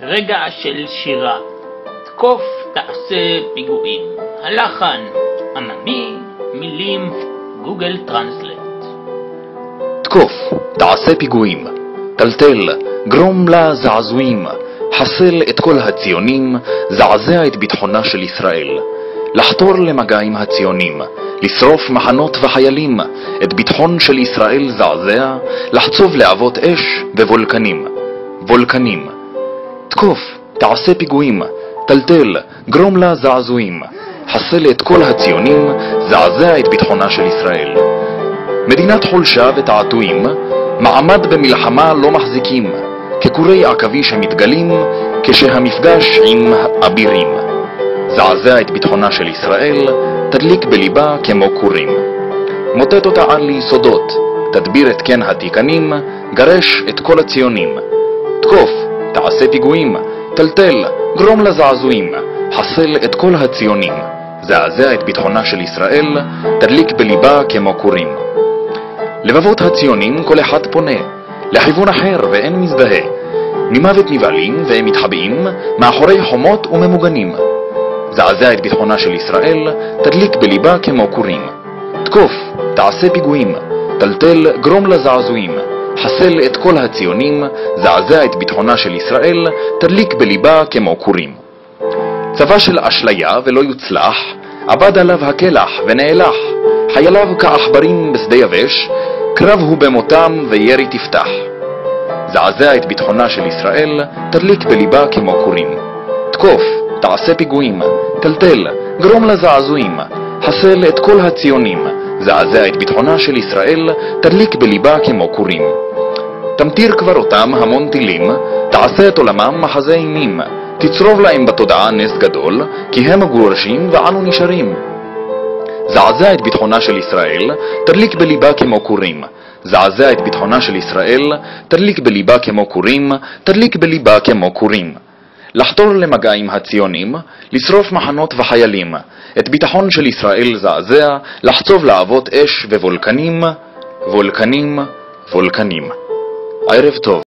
רגע של שירה. תקוף, תעשה פיגועים. הלחן עממי, מילים גוגל טרנסלייט. תקוף, תעשה פיגועים. טלטל, גרום לה זעזועים. חסל את כל הציונים, זעזע את ביטחונה של ישראל. לחתור למגע עם הציונים, לשרוף מחנות וחיילים, את ביטחון של ישראל זעזע, לחצוב להבות אש ווולקנים. וולקנים. תקוף, תעשה פיגועים. טלטל, גרום לה זעזועים. חסל את כל הציונים, זעזע את ביטחונה של ישראל. מדינת חולשה ותעתועים, מעמד במלחמה לא מחזיקים, כקורי עכבי שמתגלים כשהמפגש עם אבירים. זעזע את ביטחונה של ישראל, תדליק בליבה כמו קורים. מוטט אותה על ליסודות, תדביר את קן התיקנים, גרש את כל הציונים. תקוף, תעשה פיגועים, טלטל, גרום לזעזועים, חסל את כל הציונים. זעזע את ביטחונה של ישראל, תדליק בליבה כמו קורים. לבבות הציונים כל אחד פונה, לכיוון אחר ואין מזדהה. ממוות נבעלים והם מתחבאים, מאחורי חומות וממוגנים. זעזע את ביטחונה של ישראל, תדליק בליבה כמו קורים. תקוף, תעשה פיגועים, טלטל, גרום לזעזועים, חסל את כל הציונים, זעזע את ביטחונה של ישראל, תדליק בליבה כמו קורים. צבא של אשליה ולא יוצלח, עבד עליו הקלח ונאלח, חייליו כעכברים בשדה יבש, קרב הוא במותם וירי תפתח. זעזע את ביטחונה של ישראל, תדליק בליבה כמו קורים. תקוף, תעשה פיגועים, טלטל, גרום לזעזועים, חסל את כל הציונים, זעזע את ביטחונה של ישראל, תדליק בליבה כמו קורים. תמטיר כבר אותם המון טילים, תעשה את עולמם מחזה אימים, תצרוב להם בתודעה נס גדול, כי הם מגורשים ואנו נשארים. זעזע את ביטחונה של ישראל, תדליק בליבה כמו קורים. זעזע את ביטחונה של ישראל, תדליק בליבה כמו קורים, תדליק בליבה כמו קורים. לחתור למגע עם הציונים, לשרוף מחנות וחיילים, את ביטחון של ישראל זעזע, לחצוב להבות אש ווולקנים, וולקנים, וולקנים. ערב טוב.